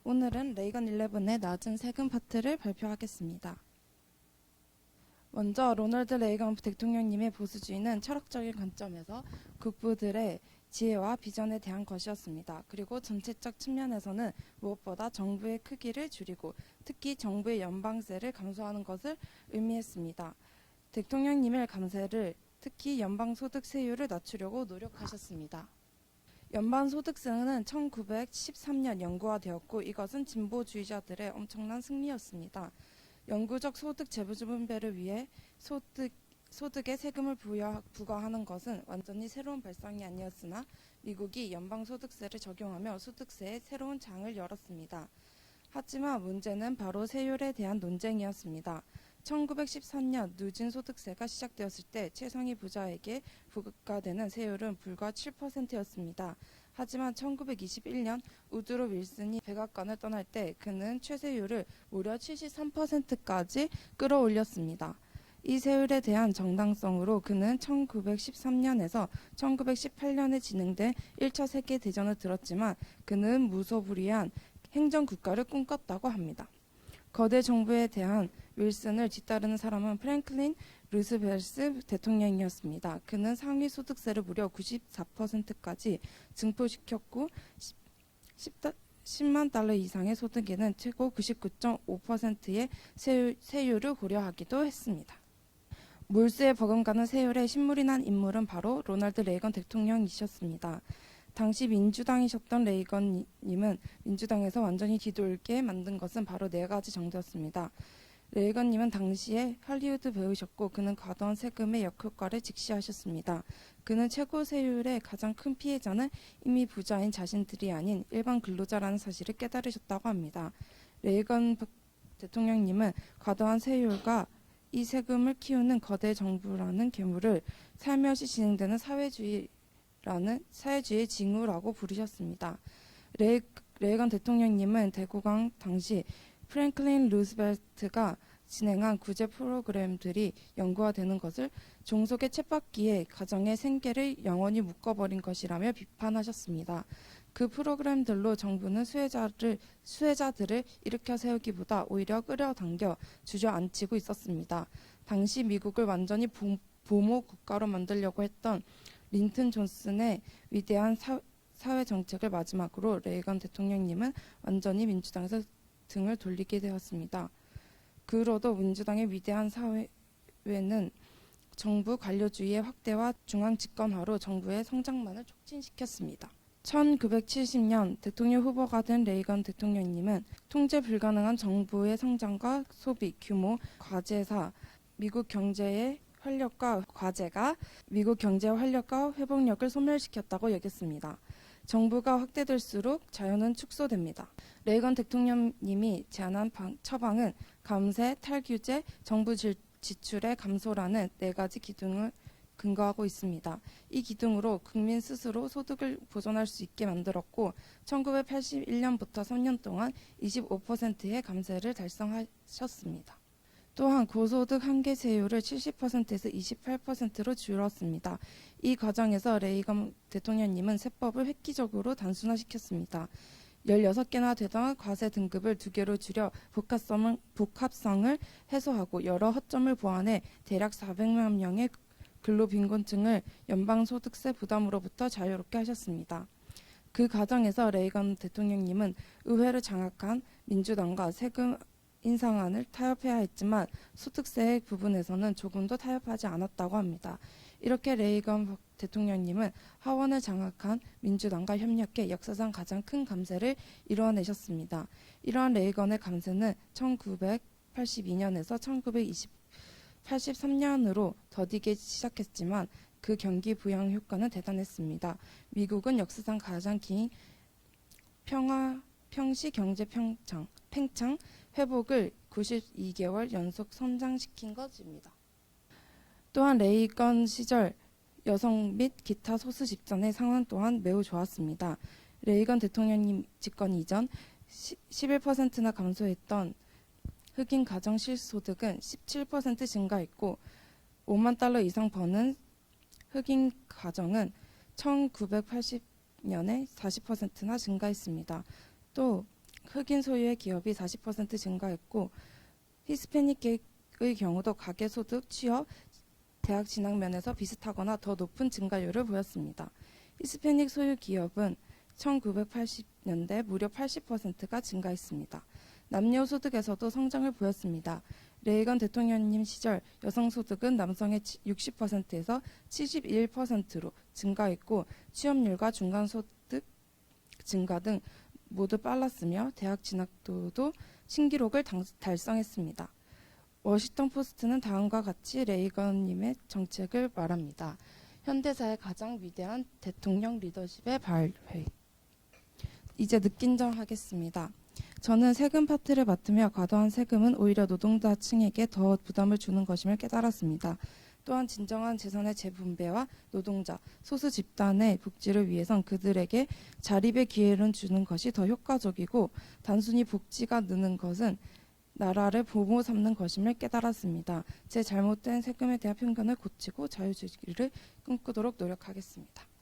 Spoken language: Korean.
오늘은 레이건 11의 낮은 세금 파트를 발표하겠습니다. 먼저 로널드 레이건 대통령님의 보수주의는 철학적인 관점에서 국부들의 지혜와 비전에 대한 것이었습니다. 그리고 정책적 측면에서는 무엇보다 정부의 크기를 줄이고 특히 정부의 연방세를 감소하는 것을 의미했습니다. 대통령님의 감세를 특히 연방소득세율을 낮추려고 노력하셨습니다. 연방소득세는 1913년 연구화되었고 이것은 진보주의자들의 엄청난 승리였습니다. 영구적 소득 재분배를 위해 소득에 세금을 부과하는 것은 완전히 새로운 발상이 아니었으나 미국이 연방소득세를 적용하며 소득세의 새로운 장을 열었습니다. 하지만 문제는 바로 세율에 대한 논쟁이었습니다. 1913년 누진 소득세가 시작되었을 때 최상위 부자에게 부과되는 세율은 불과 7%였습니다. 하지만 1921년 우드로 윌슨이 백악관을 떠날 때 그는 최세율을 무려 73%까지 끌어올렸습니다. 이 세율에 대한 정당성으로 그는 1913년에서 1918년에 진행된 1차 세계대전을 들었지만 그는 무소불위한 행정국가를 꿈꿨다고 합니다. 거대 정부에 대한 윌슨을 뒤따르는 사람은 프랭클린 루스벨트 대통령이었습니다. 그는 상위 소득세를 무려 94%까지 증폭시켰고 10만 달러 이상의 소득에는 최고 99.5%의 세율을 고려하기도 했습니다. 몰수에 버금가는 세율에 신물이 난 인물은 바로 로널드 레이건 대통령이셨습니다. 당시 민주당이셨던 레이건님은 민주당에서 완전히 뒤돌게 만든 것은 바로 4가지 정도였습니다. 레이건님은 당시에 할리우드 배우셨고 그는 과도한 세금의 역효과를 직시하셨습니다. 그는 최고 세율의 가장 큰 피해자는 이미 부자인 자신들이 아닌 일반 근로자라는 사실을 깨달으셨다고 합니다. 레이건 대통령님은 과도한 세율과 이 세금을 키우는 거대 정부라는 괴물을 살며시 진행되는 사회주의의 징후라고 부르셨습니다. 레이건 대통령님은 대구강 당시 프랭클린 루스벨트가 진행한 구제 프로그램들이 연구화되는 것을 종속의 쳇바퀴에 가정의 생계를 영원히 묶어버린 것이라며 비판하셨습니다. 그 프로그램들로 정부는 수혜자들을 일으켜 세우기보다 오히려 끌어당겨 주저앉히고 있었습니다. 당시 미국을 완전히 보모 국가로 만들려고 했던 린튼 존슨의 위대한 사회 정책을 마지막으로 레이건 대통령님은 완전히 민주당에서 등을 돌리게 되었습니다. 그로도 민주당의 위대한 사회는 정부 관료주의의 확대와 중앙 집권화로 정부의 성장만을 촉진시켰습니다. 1970년 대통령 후보가 된 레이건 대통령님은 통제 불가능한 정부의 성장과 소비, 규모, 과제가 미국 경제의 활력과 회복력을 소멸시켰다고 여겼습니다. 정부가 확대될수록 자유는 축소됩니다. 레이건 대통령님이 제안한 처방은 감세, 탈규제, 정부 지출의 감소라는 4가지 기둥을 근거하고 있습니다. 이 기둥으로 국민 스스로 소득을 보존할 수 있게 만들었고 1981년부터 3년 동안 25%의 감세를 달성하셨습니다. 또한 고소득 한계 세율을 70%에서 28%로 줄였습니다. 이 과정에서 레이건 대통령님은 세법을 획기적으로 단순화시켰습니다. 16개나 되던 과세 등급을 2개로 줄여 복합성을 해소하고 여러 허점을 보완해 대략 400만 명의 근로빈곤층을 연방소득세 부담으로부터 자유롭게 하셨습니다. 그 과정에서 레이건 대통령님은 의회를 장악한 민주당과 세금 인상안을 타협해야 했지만 소득세 부분에서는 조금도 타협하지 않았다고 합니다. 이렇게 레이건 대통령님은 하원을 장악한 민주당과 협력해 역사상 가장 큰 감세를 이루어내셨습니다. 이러한 레이건의 감세는 1982년에서 1983년으로 더디게 시작했지만 그 경기 부양 효과는 대단했습니다. 미국은 역사상 가장 긴 평시 경제 팽창 회복을 92개월 연속 성장시킨 것입니다. 또한 레이건 시절 여성 및 기타 소수 집단의 상황 또한 매우 좋았습니다. 레이건 대통령님 집권 이전 11%나 감소했던 흑인 가정 실소득은 17% 증가했고 5만 달러 이상 버는 흑인 가정은 1980년에 40%나 증가했습니다. 또 흑인 소유의 기업이 40% 증가했고 히스패닉의 경우도 가계소득, 취업, 대학 진학 면에서 비슷하거나 더 높은 증가율을 보였습니다. 히스패닉 소유 기업은 1980년대 무려 80%가 증가했습니다. 남녀 소득에서도 성장을 보였습니다. 레이건 대통령님 시절 여성 소득은 남성의 60%에서 71%로 증가했고 취업률과 중간소득 증가 등 모두 빨랐으며 대학 진학도도 신기록을 달성했습니다. 워싱턴 포스트는 다음과 같이 레이건님의 정책을 말합니다. 현대사의 가장 위대한 대통령 리더십의 발휘. 이제 느낀 점 하겠습니다. 저는 세금 파트를 맡으며 과도한 세금은 오히려 노동자층에게 더 부담을 주는 것임을 깨달았습니다. 또한 진정한 재산의 재분배와 노동자, 소수 집단의 복지를 위해선 그들에게 자립의 기회를 주는 것이 더 효과적이고 단순히 복지가 느는 것은 나라를 보모 삼는 것임을 깨달았습니다. 제 잘못된 세금에 대한 편견을 고치고 자유주의를 꿈꾸도록 노력하겠습니다.